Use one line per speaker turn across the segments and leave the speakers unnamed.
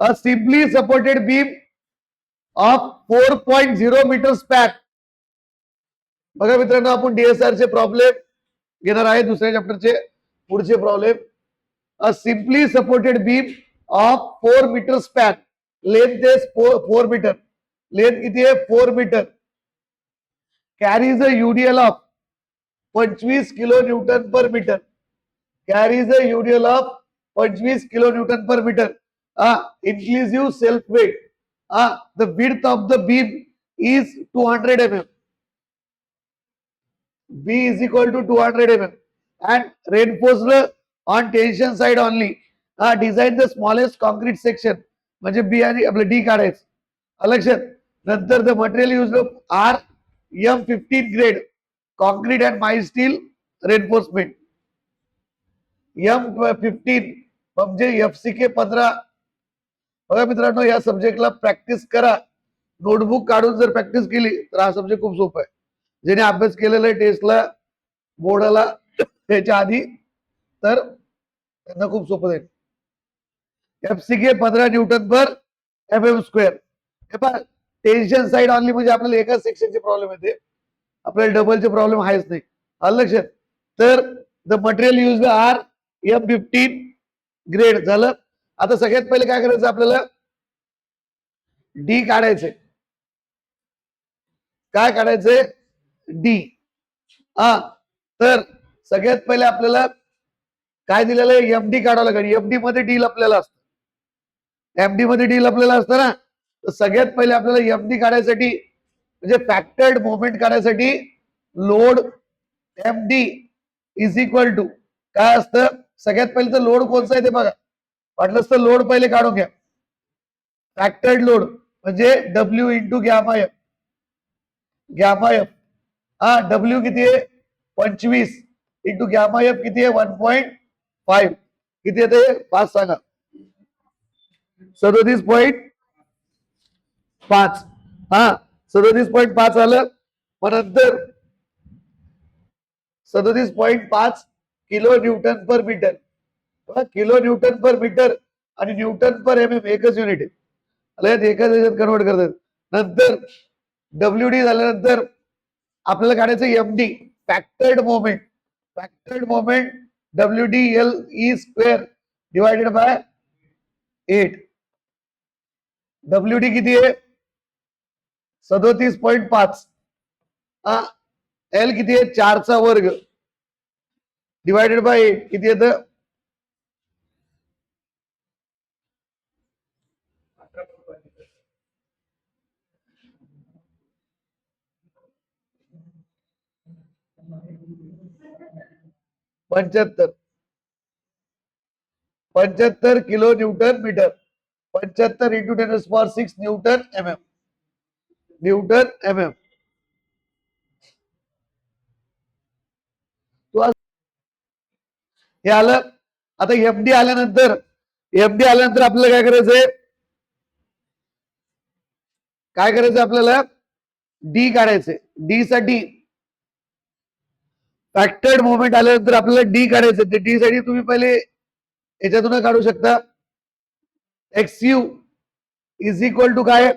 A simply supported beam of 4.0 metre span. बघा मित्रांनो, आपण डीएसआर चे प्रॉब्लेम घेणार आहे. दुसऱ्या चॅप्टरचे पुढचे problem. A simply supported beam of 4 metre span. Length is 4 metre. Length किती आहे? 4 metre. Carries a UDL of 25 kilo newton per metre. Carries a UDL of 25 kilo newton per metre. Inclusive self weight. The width of the beam is 200 mm. B is equal to 200 mm and reinforced on tension side only. Design the smallest concrete section. म्हणजे बी आणि आपलं D काढायचं. लक्षात. नंतर the material use are M15 grade concrete and mild steel reinforcement. M15 म्हणजे FCK 15. बघा मित्रांनो, या सब्जेक्टला प्रॅक्टिस करा. नोटबुक काढून जर प्रॅक्टिस केली तर हा सब्जेक्ट खूप सोपा आहे. ज्याने अभ्यास केलेला आहे टेस्टला, बोर्डाला त्याच्या आधी, तर त्यांना खूप सोपं जाईल. FCK 15 Newton per mm square. हे पहा, टेन्शन साइड ऑनली म्हणजे आपल्याला एकाच सेक्शनचे प्रॉब्लेम येते, आपल्याला डबलचे प्रॉब्लेम आहेच नाही. लक्षात. तर the material use are M15 grade झालं. आता सगळ्यात पहिले काय करायचं, आपल्याला डी काढायचंय. काय काढायचंय? डी. तर सगळ्यात पहिले आपल्याला काय दिलेलं आहे? एमडी काढावं लागेल. एमडी मध्ये डी लपलेला असतं. एमडी मध्ये डी लपलेला असतं ना. तर सगळ्यात पहिले आपल्याला एमडी काढायसाठी म्हणजे फॅक्टर्ड मोमेंट काढायसाठी load MD is equal to काय असतं? सगळ्यात पहिले तर लोड कोणता आहे ते बघा. वाटलं तर लोड पहिले काढून घ्या. फॅक्टर्ड लोड म्हणजे W into gamma F. Gamma F W किती आहे? 25 इंटू गॅमा एफ किती आहे? 1.5. किती येते? 5 सांगा. 37.5. 37.5 आलं. मग नंतर 37.5 kilo newton per metre. Kilo newton per metre आणि न्यूटन पर एम एम एकच युनिट आहे. एकाच याच्यात कन्वर्ट करतात. नंतर डब्ल्यू डी झाल्यानंतर आपल्याला काढायचं MD factored moment. Factored moment WD/L square divided by 8. WD किती आहे? 37.5. L किती आहे? 4चा वर्ग डिवायडेड बाय 8 किती येतं? 75 kilo newton metre. 75 into 10⁶ newton mm. Newton mm. हे आलं. आता एमडी आल्यानंतर आपल्याला काय करायचंय? काय करायचं आपल्याला? डी काढायचंय. डी साठी फॅक्टर्ड मोमेंट आल्यानंतर आपल्याला डी काढायचं. ते डी साठी तुम्ही पहिले याच्यातून काढू शकता. XU इज इक्वल टू काय?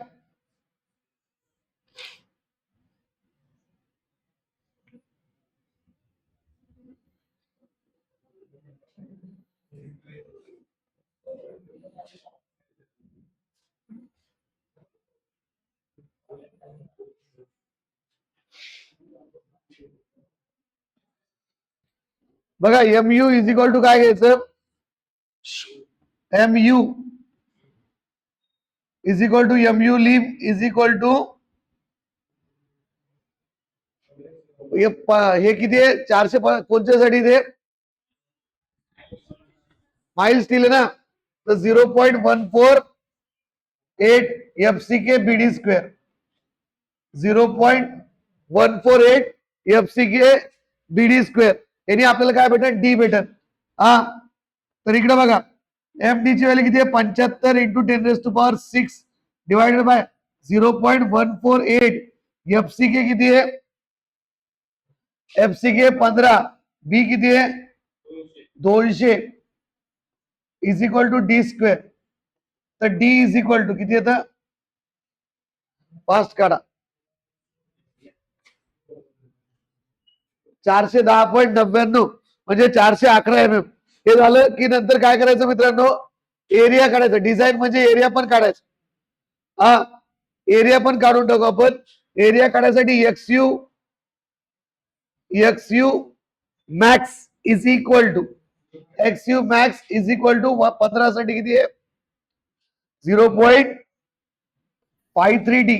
बघा, MU इज इक्वल टू काय घ्यायचं? MU is equal to MU lim is equal to हे किती आहे? 400. कोणत्यासाठी ते? माइल स्टील आहे ना. तर 0.148 FCK BD square. 0.148 FCK BD square. याने आपल्याला काय भेटेल? डी भेटेल. तर इकडे बघा, एमडी ची व्हॅल्यू किती आहे? 75 इंटू 10⁶ डिवायडेड बाय 0.148. FCK किती आहे? FCK 15. बी किती आहे? 200 is equal to D square. तर डी इज इक्वल टू किती येतं, फास्ट काढा, 410.99 म्हणजे 411 mm. हे झालं की नंतर काय करायचं मित्रांनो, एरिया काढायचं. डिझाईन म्हणजे एरिया पण काढायचं. हा, एरिया पण काढून टाकू आपण. एरिया काढायसाठी x you max is equal to x you max is equal to 15 साठी किती आहे, 0.53D,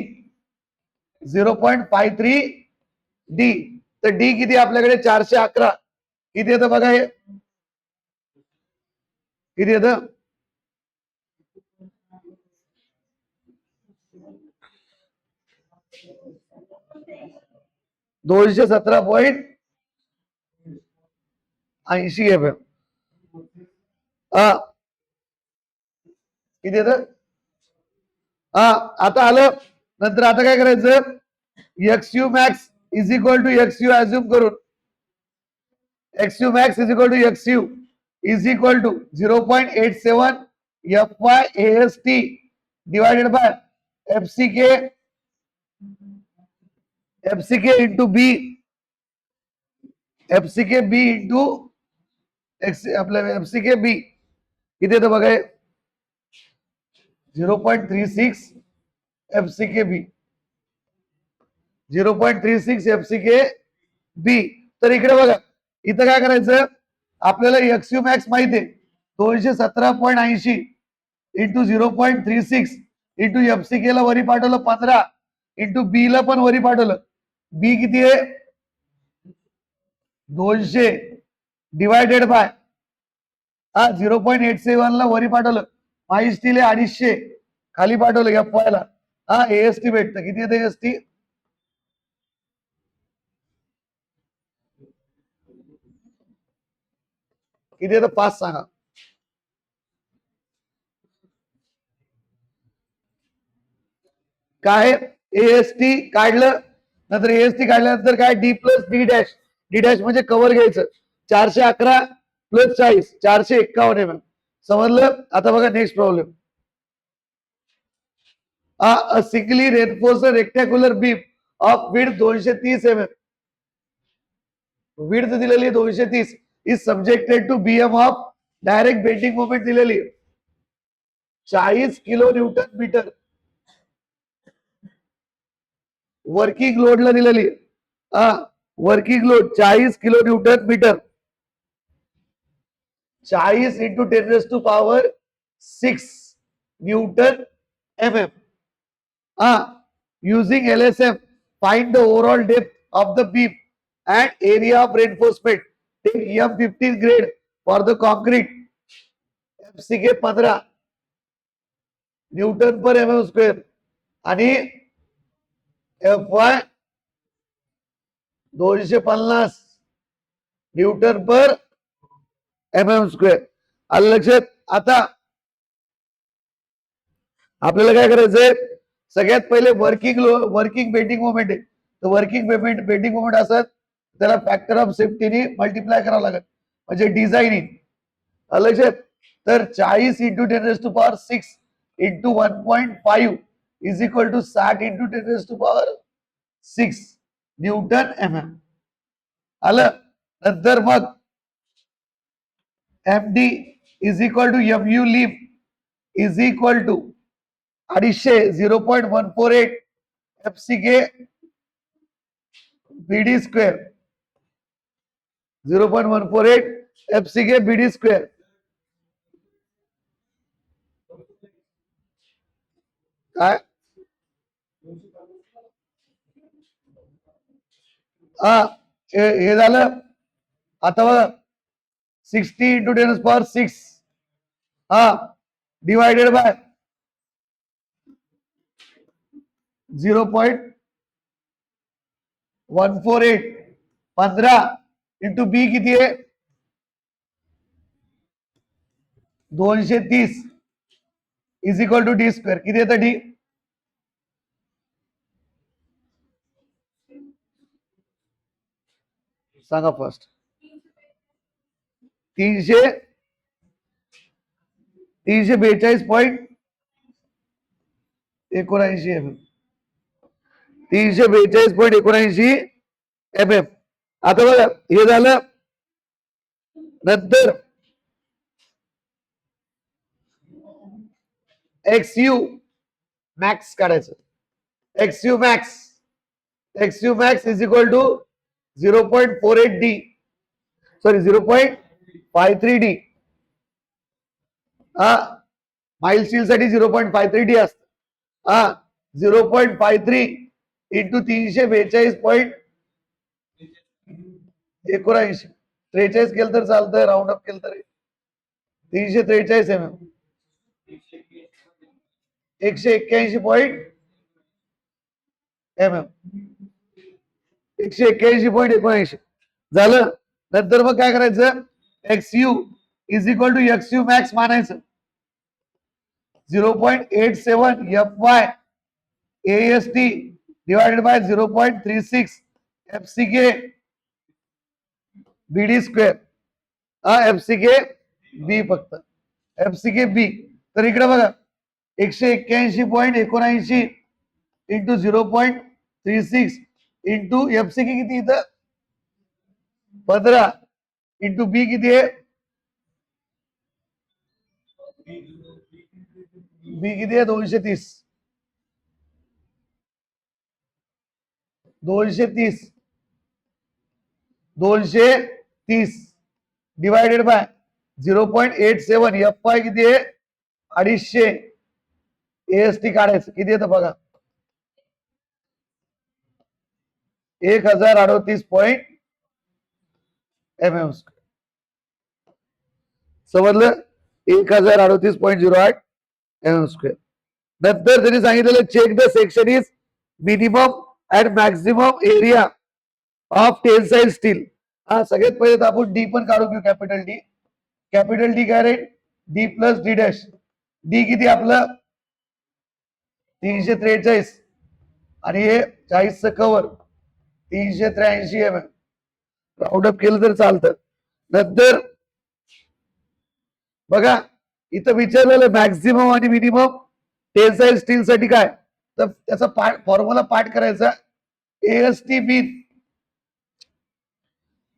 0.53D. तर डी किती आपल्याकडे 411, किती येतं बघा, हे किती येतं, 217.80 FM. हा, किती येतं, हा आता आलं. नंतर आता काय करायचं, X you max is equal to x U assume करून, X you max is equal to x U is equal to 0.87 FYAST divided by FCK into B, FCK B into X, आपल्या FCK बी किती येतं बघा, 0.36 FCK बी, 0.36 FCK बी. तर इकडे बघा, इथं काय करायचं, आपल्याला एक्स यू मॅक्स माहिती आहे, 217.80 इंटू 0.36 इंटू FCK ला वरी पाठवलं 15 इंटू बी ला पण वरी पाठवलं. बी किती आहे, 200 डिवायडेड बाय 0.87 ला वरी पाठवलं, माहिती 250 खाली पाठवलं FY ला. हा, AST भेटतं. किती येतं AST, किती येतं 5 सांगा. काय AST काढलं, नंतर AST काढल्यानंतर काय, D plus D dash, D dash म्हणजे कव्हर घ्यायचं, 411 प्लस 40, 451 MM. समजलं. आता बघा next problem. A singly reinforced rectangular beam of width 230 mm, width दिलेली 230, is subjected to BM of direct bending moment दिलेली 40 किलो न्यूटन मीटर, वर्किंग लोडला दिलेली, working load 40 kilo newton metre, 40 into 10⁻⁶ newton MM. Using LSM, find the overall depth of the beam and area of reinforcement. Take M15 grade for the concrete. FCK 15 Newton per MM square आणि FY 250 Newton per MM square. आलं लक्षात. आता आपल्याला काय करायचंय, सगळ्यात पहिले working bending moment आहे, तर वर्किंग बेंडिंग मोमेंट असत, त्याला फॅक्टर ऑफ सेफ्टीने मल्टिप्लाय करावं लागेल, म्हणजे डिझायनिंग. लक्षात. तर 40 into 10⁻⁶ into 1.5 is equal to 60 into 10⁻⁶ newton MM. आलं. नंतर मग MD is equal to MU lim is equal to 250 0.148 FCK BD square, 0.148 FCK BD square. काय, हा हे झालं. आता बघा 60 इंटू 10⁻⁶, हा डिवायडेड बाय 0.148, 15 इंटू बी किती आहे 230 is equal to D square. किती येतं डी, सांगा फर्स्ट. 342 79 342.79 आता बघा हे झालं. नंतर XU मॅक्स काढायचं. XU max is equal to 0.48D, sorry 0.53D. Mild steel साठी 0.53D असत. 0.53 इंटू 342.79, 43 केलं तर चालतंय, राऊंड अप केलं तरी 343 mm, 181.79 झालं. नंतर मग काय करायचं, XU is equal to XU max मानायचं. 0.87 FY AST divided by 0.36 FCK BD square. FCK B फक्त FCK B. तर इकडे बघा 181.79 इंटू 0.36 इंटू FCK किती इथं 15 इंटू B किती आहे, B किती आहे 230 डिवायडेड बाय 0.87 FY किती आहे 250. AST काढायचं किती येतं बघा 1038.mm. समजलं, 1038.08 mm². नंतर त्यांनी सांगितलेलं check the section is minimum and maximum area of tensile steel. सगळ्यात पहिले तर आपण डी पण काढून घेऊ. कॅपिटल डी काय रे, D plus D dash. D किती आपलं 343 आणि हे 40चं कव्हर 383 mm. राऊंड अप केलं तर चालतं. नंतर बघा इथं विचारलेलं मॅक्सिमम आणि मिनिमम टेन्साइल स्टील साठी काय, तर त्याचा फॉर्म्युला पाठ करायचा. AST मीन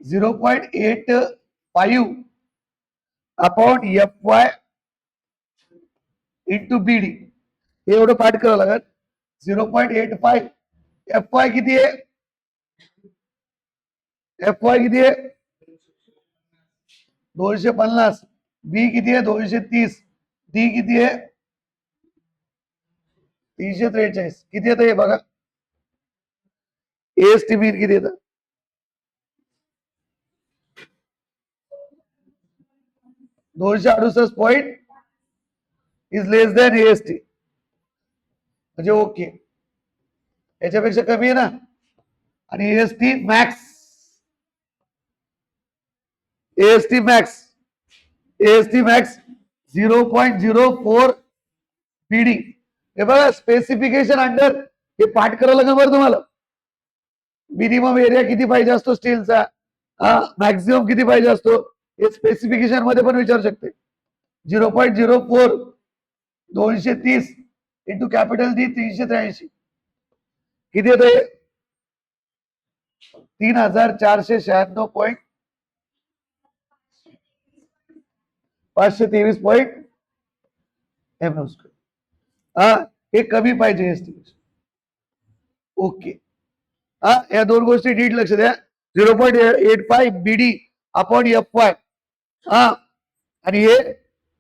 0.85 अपॉन FY इंटू BD. हे एवढं पाठ करावं लागेल. 0.85 FY किती आहे, FY किती आहे 250, B किती आहे 230, D किती आहे 343. किती येतं हे बघा. AST मीन किती येतं 268 point is less than AST, म्हणजे ओके, याच्यापेक्षा कमी आहे ना. आणि AST max AST max 0.04 BD. हे बघा स्पेसिफिकेशन अंडर, हे पाठ करायला लागेल बरं तुम्हाला. मिनिमम एरिया किती पाहिजे असतो स्टीलचा, मॅक्सिमम किती पाहिजे असतो, हे स्पेसिफिकेशन मध्ये पण विचारू शकते. 0.04 230 इंटू कॅपिटल डी 383 किती येतं, 3456.523 हे कमी पाहिजे एस्टिमेशन. ओके, या दोन गोष्टी नीट लक्ष द्या. 0.85 BD अपॉन FY आणि हे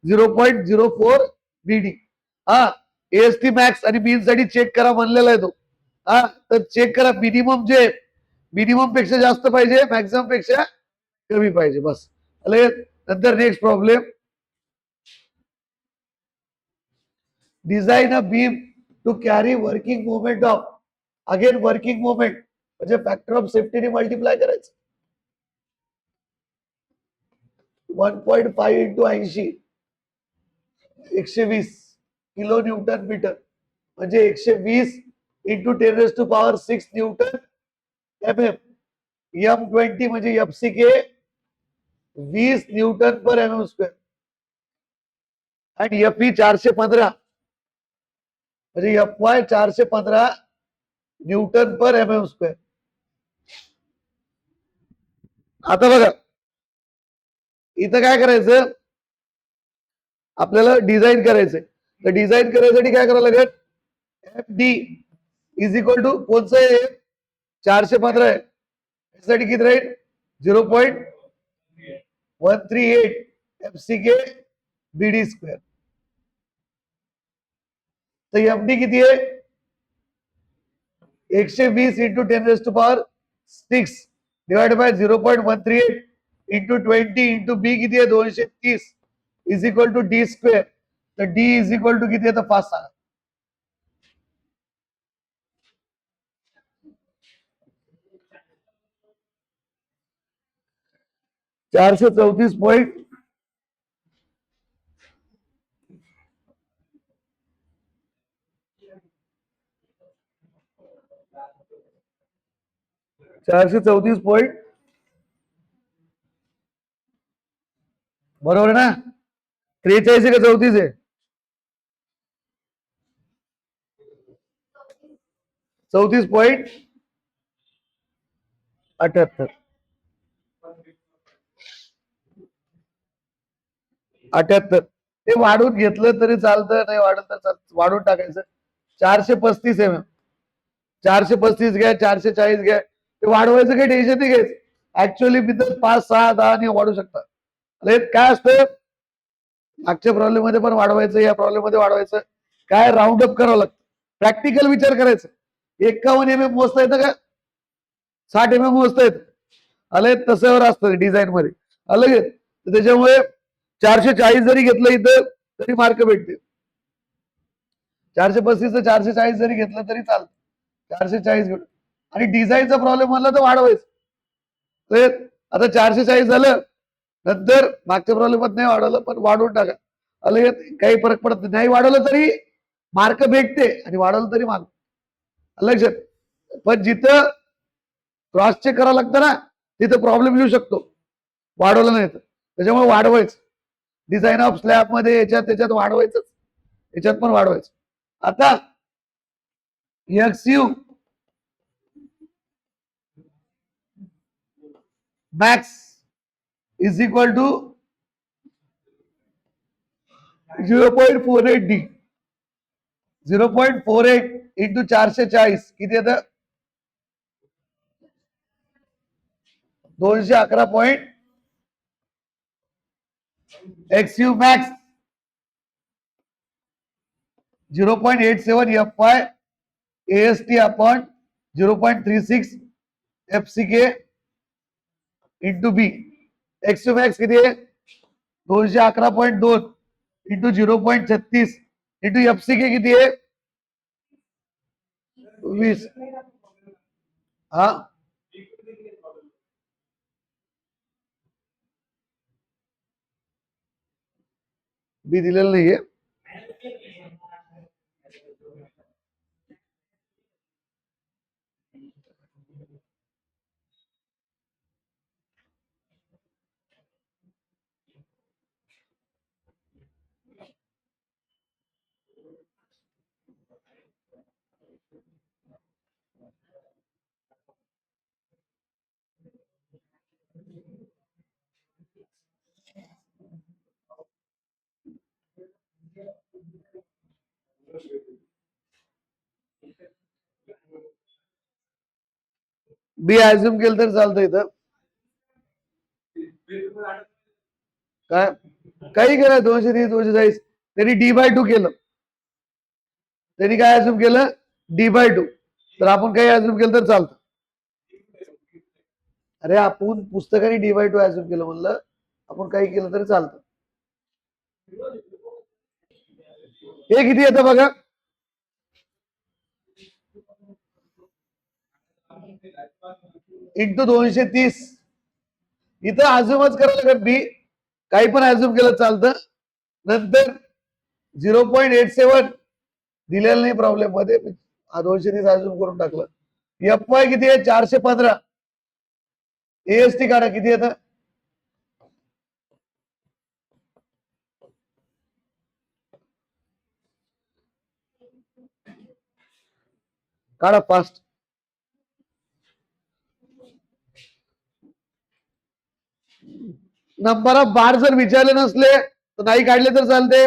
0.04 BD. AST मॅक्स आणि मीन साठी चेक करा म्हणलेला आहे तो. तर चेक करा, मिनिमम जे मिनिमम पेक्षा जास्त पाहिजे, मॅक्सिमम पेक्षा कमी पाहिजे, बस. नंतर next problem, design a beam to carry working moment of, again working moment म्हणजे फॅक्टर ऑफ सेफ्टीने मल्टिप्लाय करायचं. 1.5 इंटू 80 120 किलो न्यूटन मीटर, म्हणजे 120 इंटू 10⁶ न्यूटन MM. M20 म्हणजे FCK 20 न्यूटन पर MM². आणि FE 415 म्हणजे एफ वाय 415 न्यूटन पर M M square. आता बघा इथं काय करायचं, आपल्याला डिझाईन करायचंय. तर डिझाईन करायसाठी काय करावं लागेल, F D is equal to कोणचं आहे, 415 आहे, यासाठी किती राहील 0.138 F C K B D square. तर एफ डी किती आहे 120 into 10⁻⁶ divide by 0.138 into 20 into B किती आहे 230 is equal to D square. तर डी इज इक्वल टू किती आहे तर 5 सांगा. 434 434 बरोबर ना. 43 आहे का 34 आहे, 34.78 78. ते वाढून घेतलं तरी चालतं, नाही वाढून तर वाढून टाकायचं. 435 एम एम, 435 घ्या 440 घ्या, ते वाढवायचं काही टेन्शन नाही घ्यायचं. ऍक्च्युअली तिथं 5 6 10 वाढू शकतात. काय असतं मागच्या प्रॉब्लेम मध्ये पण वाढवायचं, या प्रॉब्लेम मध्ये वाढवायचं, काय राऊंड अप करावं लागतं. प्रॅक्टिकल विचार करायचं. 51 एम एम मोजता येतं का, 60 एम एम मोजता येतं, आले तसंवर असतं डिझाईन मध्ये अलग. त्याच्यामुळे 440 जरी घेतलं इथं तरी मार्क भेटते. 435 440 जरी घेतलं तरी चालतं, 440 घेऊन. आणि डिझाईनचा प्रॉब्लेम म्हणला तर वाढवायचं. आता 440 झालं, नंतर मागच्या प्रॉब्लेमात नाही वाढवलं पण वाढवून टाका, अलग काही फरक पडत नाही. नाही वाढवलं तरी मार्क भेटते आणि वाढवलं तरी मार्क लक्षात. पण जिथं क्रॉस चेक करावं लागतं ना तिथं प्रॉब्लेम येऊ शकतो वाढवलं नाही तर. त्याच्यामुळे वाढवायचं, डिझाईन ऑफ स्लॅब मध्ये याच्यात त्याच्यात वाढवायचं, याच्यात पण वाढवायचं. आता XU max is equal to 0.48 D, 0.48 into 440 किती येतं 211. XU max 0.87 F Y AST upon 0.36 FCK into B. XU max किती आहे 211.2 इंटू 0.36 इंटू FCK किती आहे 20. हा बी दिलेलं नाहीये. बी ऍझ्युम केलं तर चालतं इथं. काय काही केलं 230 240 त्यांनी D/2 केलं, त्यांनी काय ऍझ्युम केलं D/2. तर आपण काही ऍझ्युम केलं तर चालतं. अरे आपण पुस्तकाने D/2 ऍझ्युम केलं म्हणलं, आपण काही केलं तरी चालतं. हे किती येतं बघा इंटू 230. इथं ऍझ्युमच करायला लागत बी, काही पण ऍझ्युम केलं चालतं. नंतर 0.87 दिलेलं नाही प्रॉब्लेम मध्ये, 230 ऍझ्युम करून टाकलं. एफ वाय किती आहे 415. AST काढा किती येतं काढा फास्ट. नंबर ऑफ बार जर विचारले नसले तर नाही काढले तर चालते.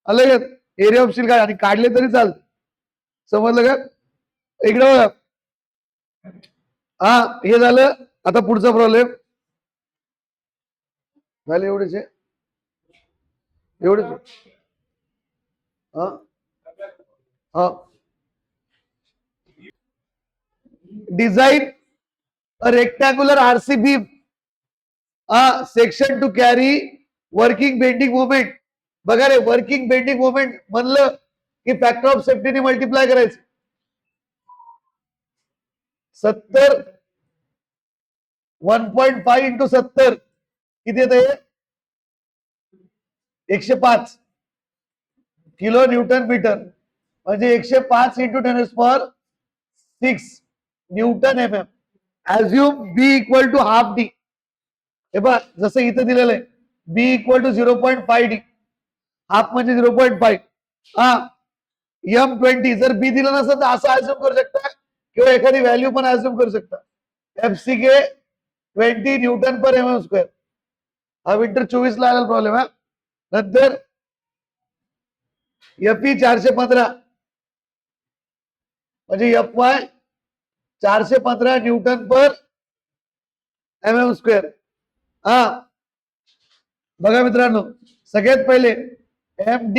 अलग एरिया ऑफ स्टील काढ आणि काढले तरी चालते. समजलं का? इकडे बघा. हा हे झालं. आता पुढचा प्रॉब्लेम झाले एवढेच एवढेच. हा हा design a rectangular RC beam a section to carry working bending moment. बघा रे वर्किंग बेंडिंग मोमेंट म्हणलं की फॅक्टर ऑफ सेफ्टीने मल्टिप्लाय करायचं. 70 1.5 इंटू 70 किती येते? 105 किलो न्यूटन मीटर. म्हणजे 105 into 10⁶ newton M M. Assume B equal to half D. हे बघ जसं इथं दिलेलं आहे B equal to 0.5 D. Half म्हणजे 0.5. हा M20 जर बी दिलं नसेल तर असं ऍझ्युम करू शकता किंवा एखादी व्हॅल्यू पण ऍझ्युम करू शकता. FCK 20 newton per mm square. हा विंटर 24 ला आलेला प्रॉब्लेम. हा नंतर FE 415 म्हणजे FY 415 newton per mm square. हा बघा मित्रांनो सगळ्यात पहिले MD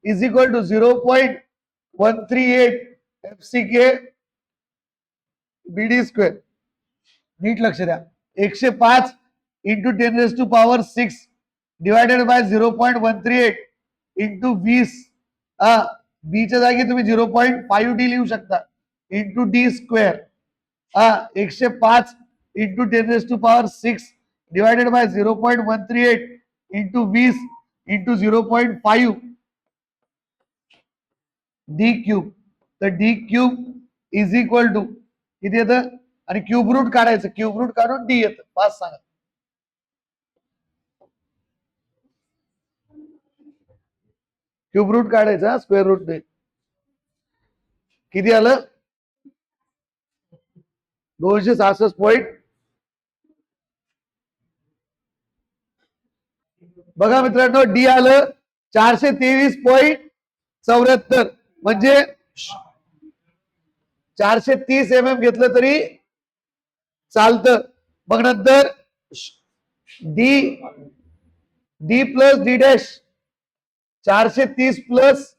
is equal to 0.138 FCK BD square. नीट लक्ष द्या. 105 इंटू 10⁶ डिवायडेड बाय 0.138 इंटू 20. बीच्या जागी तुम्ही 0.5 डी लिहू शकता into D square. 105 into 10⁶ divided by 0.138 into 20 into 0.5 D cube. तर D cube is equal to किती येतं आणि क्यूब रूट काढायचं. क्यूब रूट काढून डी येतं. पाच सांगा. क्यूब रूट काढायचा स्क्वेअर रूट ने. किती आलं? 266 पॉइंट. बघा मित्रांनो डी आलं 423.74 म्हणजे 430 mm घेतलं तरी चालतं. मग नंतर D D plus D dash 430 plus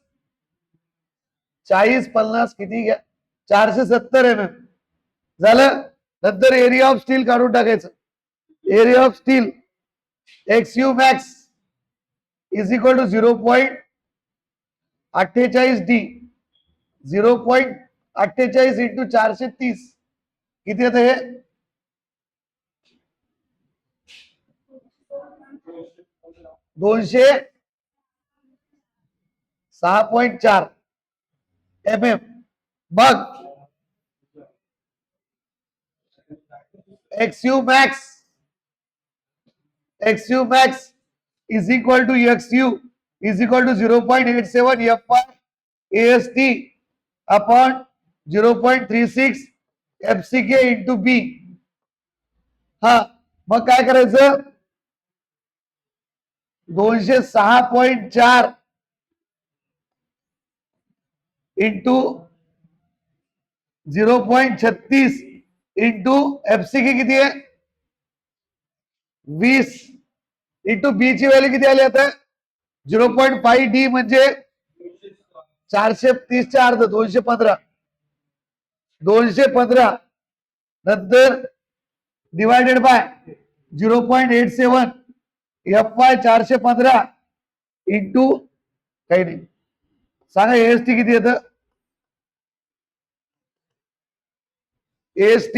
40 50 किती घ्या 470 mm झालं. नंतर एरिया ऑफ स्टील काढून टाकायचं. Area of steel XU max is equal to 0.48 D. 0.48 into 430 किती येतं हे? 206.4 mm. मग XU max is equal to XU is equal to 0.87 FY AST upon 0.36 FCK into B. हा मग काय करायचं? 206.4 इंटू 0.36 इंटू FCK किती आहे? 20 इंटू बी ची व्हॅल्यू किती आली आता? 0.5 डी म्हणजे 430 च्या अर्ध 215. 215 नंतर डिवायडेड बाय 0.87 FY 415 इंटू काही नाही. सांगा AST किती येतं? AST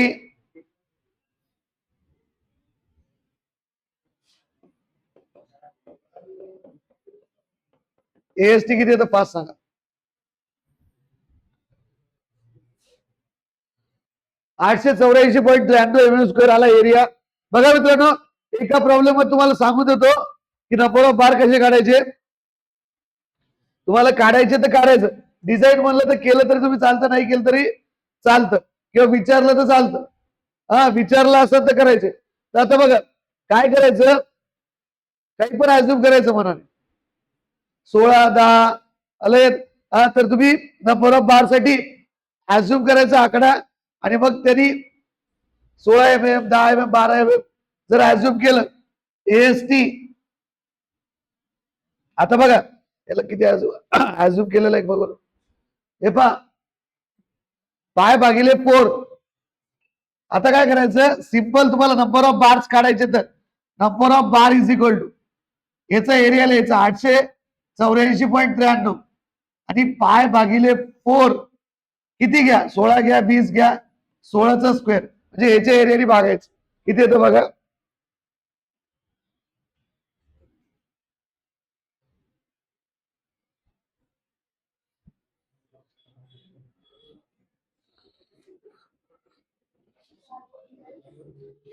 किती येतं? 5 सांगा. 884.93 mm स्क्वेअर आला एरिया. बघा मित्रांनो एका प्रॉब्लेम मध्ये तुम्हाला सांगू देतो की नंबर ऑफ बार कसे काढायचे. तुम्हाला काढायचे तर काढायचं डिझाईन म्हणलं तर केलं तरी तुम्ही चालतं, नाही केलं तरी चालतं, किंवा विचारलं तर चालतं. हा, विचारलं असं तर करायचे. तर आता बघा काय करायचं, काही पण अज्युम करायचं मनाने. 16, 10 आले. हा, तर तुम्ही नंबर ऑफ बार साठी अज्युम करायचा आकडा, आणि मग त्यांनी 16 mm, 10 mm, 12 mm जर अज्युम केलं एएसटी. आता बघा याला किती अज्युम केलेलं आहे बघू. हे पहा, पाय भागिले 4. आता काय करायचं, सिंपल तुम्हाला नंबर ऑफ बार्स काढायचे, तर number of bar is equal to याचा एरिया लिहायचा 884.93, आणि पाय भागिले 4 किती घ्या, 16 घ्या, 20 घ्या, 16चा स्क्वेअर, म्हणजे याच्या एरियाने भागायचं. किती येतं बघा,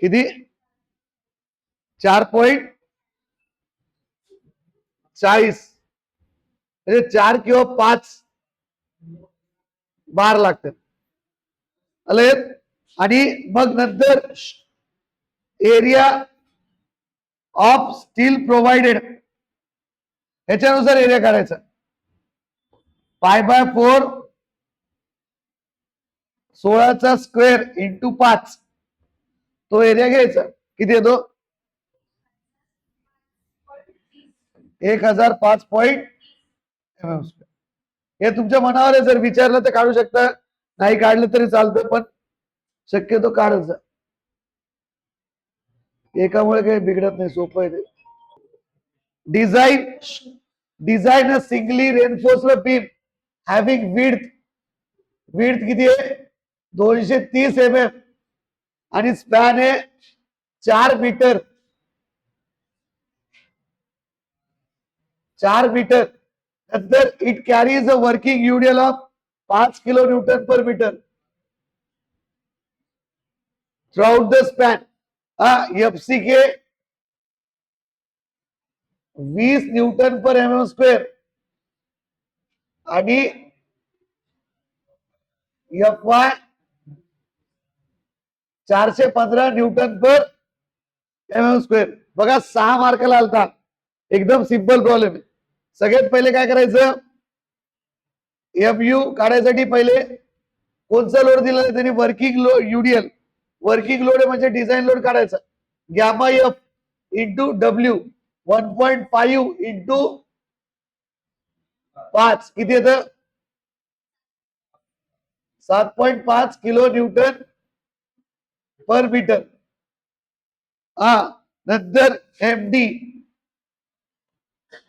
किती, 4.40, म्हणजे 4 किंवा 5 बार लागतात. आले. आणि मग नंतर एरिया ऑफ स्टील प्रोव्हाइडेड ह्याच्यानुसार एरिया काढायचा. पाय बाय 4 16चा स्क्वेअर इंटू 5 तो एरिया घ्यायचा. किती येतो, 1005.mm. हे तुमच्या मनावर आहे, जर विचारलं तर काढू शकता, नाही काढलं तरी चालतं, पण शक्यतो काढत जा. एकामुळे काही बिघडत नाही, सोपं आहे ते. Design a singly reinforced beam having width किती आहे, 230 mm, आणि स्पॅन आहे 4 मीटर. 4 मीटर. नंतर it carries a working UDL of 5 kilo newton per metre throughout the span. FC K 20 newton per mm square, आणि F Y 415 newton per mm square. बघा 6 मार्काला आलता. एकदम simple problem आहे. सगळ्यात पहिले काय करायचं, एमयू काढायसाठी पहिले कोणचा लोड दिला त्यांनी, वर्किंग लोड युडीएल. वर्किंग लोड म्हणजे डिझाईन लोड काढायचा. Gamma F into W 1.5 into 5 किती येतं, 7.5 किलो न्यूटन पर मीटर. हा, नंतर M D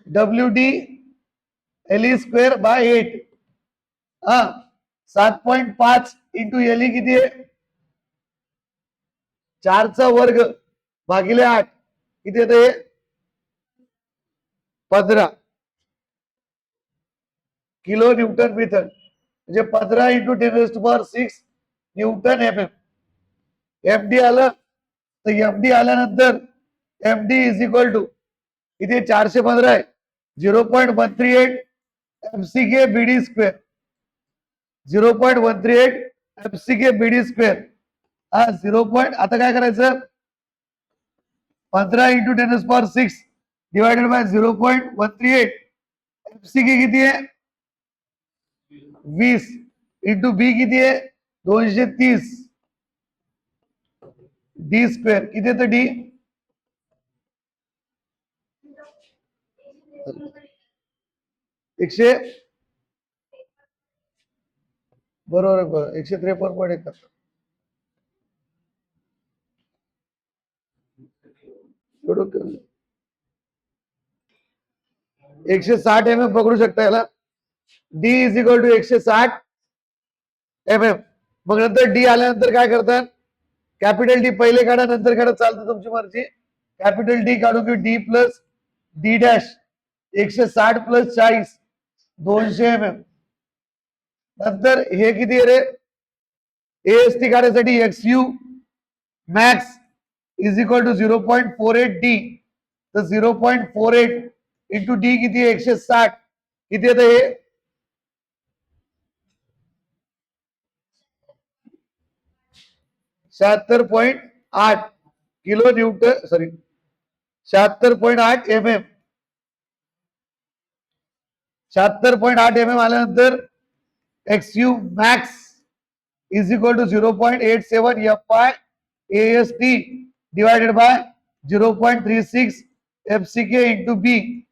W D L square by 8. हा, 7.5 इंटू एल किती आहे, 4चा वर्ग भागिले 8 किती येते, 15 किलो न्यूटन मीटर, म्हणजे 15 into 10⁶ newton M M. MD आलं, तर एमडी आल्यानंतर एमडी इज इक्वल टू किती, 415 आहे, 0.138 एमसी के बीडी स्क्वेअर, 0.138 एमसी के बीडी स्क्वेअर. हा 0. आता काय करायचं, 15 इंटू 10⁶ डिवायडेड बाय 0.138 एमसी के किती आहे, 20 इंटू बी किती आहे, 230 डी स्क्वेअर किती येतं, डी 100 बरोबर 153.1. 160 mm पकडू शकता याला. D is equal to 160 mm. मग नंतर डी आल्यानंतर काय करतात, कॅपिटल डी पहिले काढा, नंतर काढा, चालतं तुमची मर्जी. कॅपिटल डी काढू की D plus D dash 160 plus 40 200 mm. नंतर हे किती आहे रे, एएसटी काढायसाठी XU max is equal to 0.48 D. तर 0.48 इंटू डी किती आहे, 160 किती येतं हे 76.8 kilo Newton, sorry 76.8 mm, 76.8 mm आल्यानंतर XU max is equal to 0.87 FI AST divided by 0.36 FCK into B.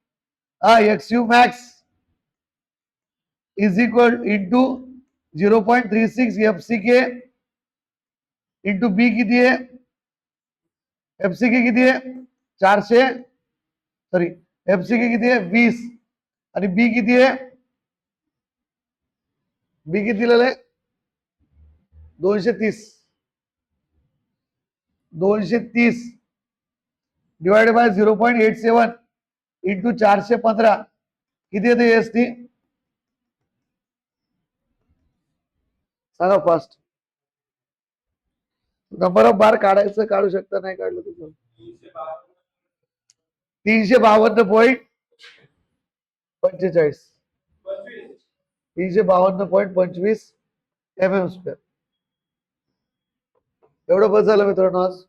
XU max is equal into 0.36 FCK into B किती आहे, FCK किती आहे 400, सॉरी FCK किती आहे 20 आणि B किती आहे, B किती दिलेलं आहे 230, 230 डिवाइडेड बाय 0.87 इंटू 415 किती येते एसटी सांगा फास्ट. नंबर ऑफ बार काढायचं, काढू शकता, नाही काढलं तुझं 352.45 352.25 mm². एवढं बस झालं मित्रांनो आज.